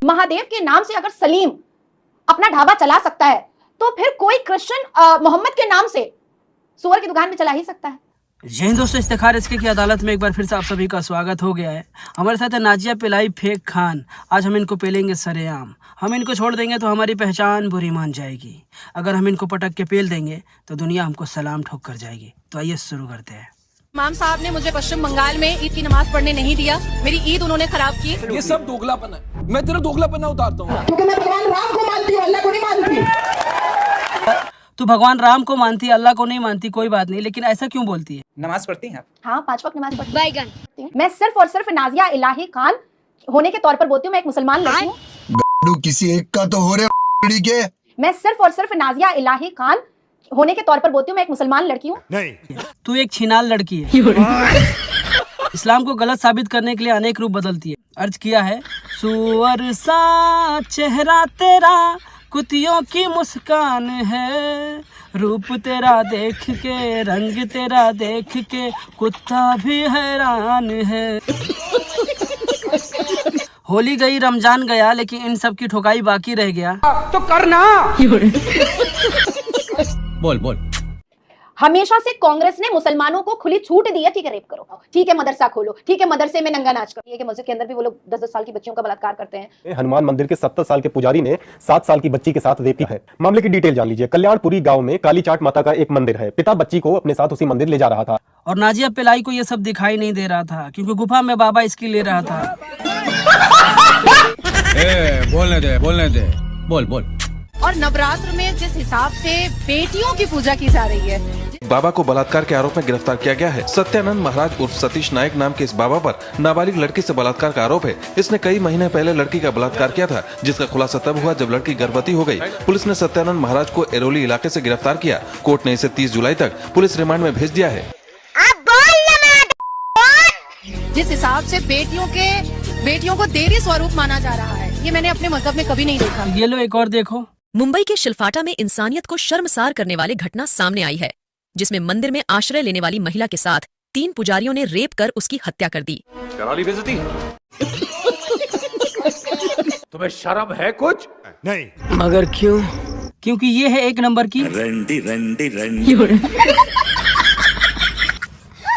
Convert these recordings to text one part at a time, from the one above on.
महादेव के नाम से अगर सलीम अपना ढाबा चला सकता है तो फिर कोई क्रिश्चियन मोहम्मद के नाम से सुअर की दुकान भी चला ही सकता है। जय हिंद दोस्तों, इफ्तिखार इसके की अदालत में एक बार फिर से आप सभी का स्वागत हो गया है। हमारे साथ है नाजिया पिलाई फेक खान। आज हम इनको पेलेंगे सरेआम। हम इनको छोड़ देंगे तो हमारी पहचान बुरी मान जाएगी। अगर हम इनको पटक के पेल देंगे तो दुनिया हमको सलाम ठोक कर जाएगी। तो आइए शुरू करते हैं। इमाम साहब ने मुझे पश्चिम बंगाल में ईद की नमाज पढ़ने नहीं दिया। मेरी ईद उन्होंने खराब की। ये सब दोगलापन है। मैं तेरा दोगलापन उतारता हूँ क्योंकि मैं भगवान राम को मानती हूँ, अल्लाह को नहीं मानती। तू भगवान राम को मानती है, अल्लाह को नहीं मानती, कोई बात नहीं, लेकिन ऐसा क्यों बोलती है? नमाज पढ़ती हैं आप? हाँ, 5 वक्त नमाज पढ़ती हूँ। मैं सिर्फ और सिर्फ नाजिया इलाही खान होने के तौर पर बोलती हूँ। मैं एक मुसलमान लड़की हूँ। किसी एक का तो हो रहे के। मैं सिर्फ और सिर्फ नाजिया इलाही खान होने के तौर पर बोलती हूँ। मैं एक मुसलमान लड़की हूँ। नहीं, तू एक छिनाल लड़की है। इस्लाम को गलत साबित करने के लिए अनेक रूप बदलती है। अर्ज किया है, सुअर सा चेहरा तेरा कुतियों की मुस्कान है, रूप तेरा देख के रंग तेरा देख के कुत्ता भी हैरान है। होली गई रमजान गया, लेकिन इन सब की ठोकाई बाकी रह गया। तो करना। बोल हमेशा से कांग्रेस ने मुसलमानों को खुली छूट दी है। ठीक है, रेप करो, ठीक है, मदरसा खोलो, ठीक है, मदरसे में नंगा नाच करो। ये कि मस्जिद के अंदर भी वो लोग 10-10 साल की बच्चियों का बलात्कार करते हैं। हनुमान मंदिर के 70 साल के पुजारी ने 7 साल की बच्ची के साथ रेप किया है। मामले की डिटेल जान लीजिए। कल्याणपुरी गांव में काली चाट माता का एक मंदिर है। पिता बच्ची को अपने साथ उसी मंदिर ले जा रहा था और नाजिया पिलाई को ये सब दिखाई नहीं दे रहा था, क्योंकि गुफा में बाबा इसकी ले रहा था। बोलने दे। बोल। और नवरात्र में जिस हिसाब से बेटियों की पूजा की जा रही है, बाबा को बलात्कार के आरोप में गिरफ्तार किया गया है। सत्यानंद महाराज उर्फ सतीश नायक नाम के इस बाबा पर नाबालिग लड़की से बलात्कार का आरोप है। इसने कई महीने पहले लड़की का बलात्कार किया था, जिसका खुलासा तब हुआ जब लड़की गर्भवती हो गई। पुलिस ने सत्यानंद महाराज को एरोली इलाके से गिरफ्तार किया। कोर्ट ने इसे 30 जुलाई तक पुलिस रिमांड में भेज दिया है। जिस हिसाब से बेटियों को देवी स्वरूप माना जा रहा है, ये मैंने अपने मजहब में कभी नहीं देखा। ये लो एक और देखो। मुंबई के शिलफाटा में इंसानियत को शर्मसार करने वाली घटना सामने आई है, जिसमें मंदिर में आश्रय लेने वाली महिला के साथ 3 पुजारियों ने रेप कर उसकी हत्या कर दी। बेइज्जती। तुम्हें शर्म है कुछ? नहीं। मगर क्यों? क्योंकि ये है एक नंबर की रंडी।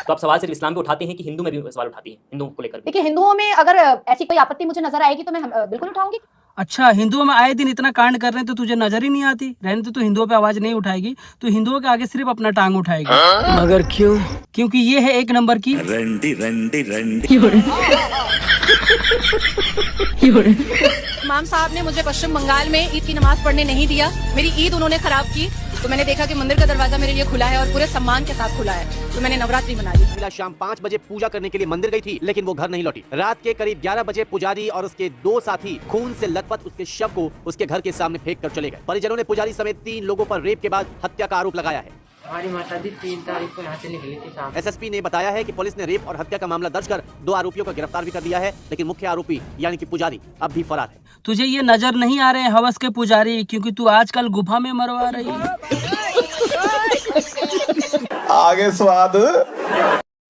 तो आप सवाल सिर्फ इस्लाम पे उठाते हैं कि हिंदू में भी सवाल उठाती हैं हिंदुओं को लेकर? देखिए, हिंदुओं में अगर ऐसी कोई आपत्ति मुझे नजर आएगी तो मैं बिल्कुल उठाऊंगी। अच्छा, हिंदुओं में आए दिन इतना कांड कर रहे हैं तो तुझे नजर ही नहीं आती? रहने तो तू हिंदुओं पे आवाज नहीं उठाएगी, तू हिंदुओं के आगे सिर्फ अपना टांग उठाएगी। मगर क्यों? क्योंकि ये है एक नंबर की रंडी। इमाम साहब ने मुझे पश्चिम बंगाल में ईद की नमाज पढ़ने नहीं दिया। मेरी ईद उन्होंने खराब की। तो मैंने देखा कि मंदिर का दरवाजा मेरे लिए खुला है और पूरे सम्मान के साथ खुला है, तो मैंने नवरात्रि मना ली। महिला शाम 5 बजे पूजा करने के लिए मंदिर गई थी, लेकिन वो घर नहीं लौटी। रात के करीब 11 बजे पुजारी और उसके 2 साथी खून से लथपथ उसके शव को उसके घर के सामने फेंक कर चले गए। परिजनों ने पुजारी समेत 3 लोगों पर रेप के बाद हत्या का आरोप लगाया है। हमारी माताजी 3 तारीख को यहाँ से निकली थी शाम। एसएसपी ने बताया है कि पुलिस ने रेप और हत्या का मामला दर्ज कर 2 आरोपियों को गिरफ्तार भी कर दिया है, लेकिन मुख्य आरोपी यानी कि पुजारी अब भी फरार है। तुझे ये नजर नहीं आ रहे हवस के पुजारी, क्योंकि तू आजकल गुफा में मरवा रही है। आगे स्वाद।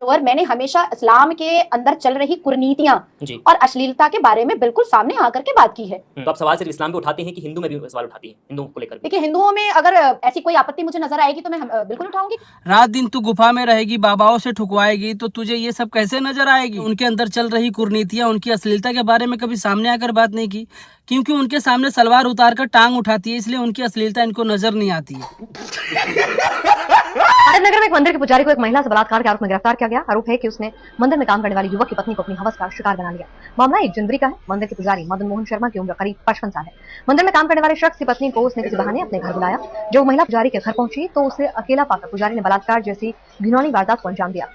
और मैंने हमेशा इस्लाम के अंदर चल रही कुरीतियां और अश्लीलता के बारे में बिल्कुल सामने आकर के बात की है। तो आप सवाल सिर्फ इस्लाम पे उठाते हैं कि हिंदू में भी सवाल उठाती हैं हिंदुओं को लेकर? देखिए, हिंदुओं में अगर ऐसी कोई आपत्ति मुझे नजर आएगी तो मैं बिल्कुल उठाऊंगी। रात दिन तू गुफा में रहेगी, बाबाओं से ठुकवाएगी, तो तुझे ये सब कैसे नजर आएगी? उनके अंदर चल रही कुरीतियां, उनकी अश्लीलता के बारे में कभी सामने आकर बात नहीं की, क्योंकि उनके सामने सलवार उतार कर टांग उठाती है, इसलिए उनकी अश्लीलता इनको नजर नहीं आती है। नगर में एक मंदिर के पुजारी को एक महिला से बलात्कार के आरोप में गिरफ्तार किया गया। आरोप है कि उसने मंदिर में काम करने वाली युवक की पत्नी को अपनी हवस का शिकार बना लिया। मामला 1 जनवरी का है। मंदिर के पुजारी मदन मोहन शर्मा की उम्र करीब 55 साल है। मंदिर में काम करने वाले शख्स की पत्नी को उसने किसी बहाने अपने घर बुलाया। जब महिला पुजारी के घर पहुंची तो उसे अकेला पाकर पुजारी ने बलात्कार जैसी घिनौनी वारदात को अंजाम दिया।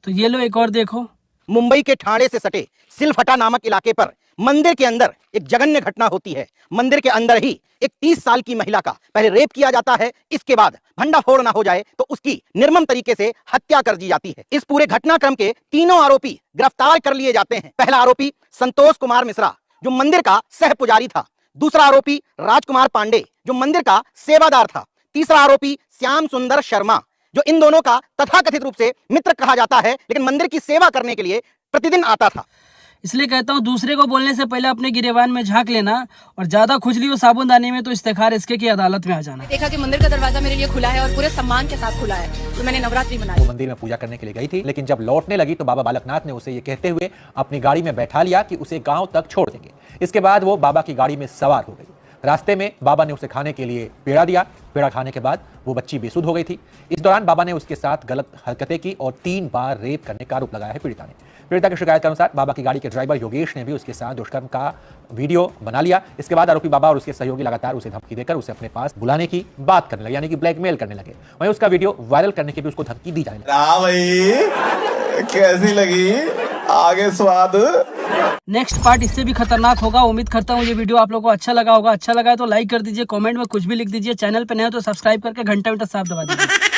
तो ये लो एक और देखो। मुंबई के ठाणे से सटे सिलफटा नामक इलाके पर मंदिर के अंदर एक जघन्य घटना होती है। मंदिर के अंदर ही एक 30 साल की महिला का पहले रेप किया जाता है, इसके बाद भंडाफोड़ ना हो जाए तो उसकी निर्मम तरीके से हत्या कर दी जाती है। इस पूरे घटनाक्रम के 3 आरोपी गिरफ्तार कर लिए जाते हैं। पहला आरोपी संतोष कुमार मिश्रा, जो मंदिर का सह पुजारी था। दूसरा आरोपी राजकुमार पांडे, जो मंदिर का सेवादार था। तीसरा आरोपी श्याम सुंदर शर्मा, जो इन दोनों का तथाकथित रूप से मित्र कहा जाता है, लेकिन मंदिर की सेवा करने के लिए प्रतिदिन आता था। इसलिए कहता हूँ दूसरे को बोलने से पहले अपने गिरेबान में झांक लेना, और ज्यादा खुजली हो साबुनदानी में तो इस्तेखार इसके की अदालत में आ जाना। देखा कि मंदिर का दरवाजा मेरे लिए खुला है और पूरे सम्मान के साथ खुला है, तो मैंने नवरात्रि मनाई। वो मंदिर में पूजा करने के लिए गई थी, लेकिन जब लौटने लगी तो बाबा बालकनाथ ने उसे ये कहते हुए अपनी गाड़ी में बैठा लिया कि उसे गांव तक छोड़ देंगे। इसके बाद वो बाबा की गाड़ी में सवार हो गई। रास्ते में बाबा ने उसे खाने के लिए पेड़ा दिया। पेड़ा खाने के बाद वो बच्ची बेसुध हो गई थी। इस दौरान बाबा ने उसके साथ गलत हरकतें की और 3 बार रेप करने का आरोप लगाया है पीड़िता ने। पीड़िता की शिकायत के अनुसार बाबा की गाड़ी के ड्राइवर योगेश ने भी उसके साथ दुष्कर्म का वीडियो बना लिया। इसके बाद आरोपी बाबा और उसके सहयोगी लगातार उसे धमकी देकर उसे अपने पास बुलाने की बात करने लगे, यानी कि ब्लैकमेल करने लगे। वहीं उसका वीडियो वायरल करने की भी उसको धमकी दी जाने भाई कैसी लगी आगे स्वाद। नेक्स्ट पार्ट इससे भी खतरनाक होगा। उम्मीद करता हूँ ये वीडियो आप लोगों को अच्छा लगा होगा। अच्छा लगा है तो लाइक कर दीजिए, कमेंट में कुछ भी लिख दीजिए। चैनल पे नए हो तो सब्सक्राइब करके घंटा साफ दबा दीजिए।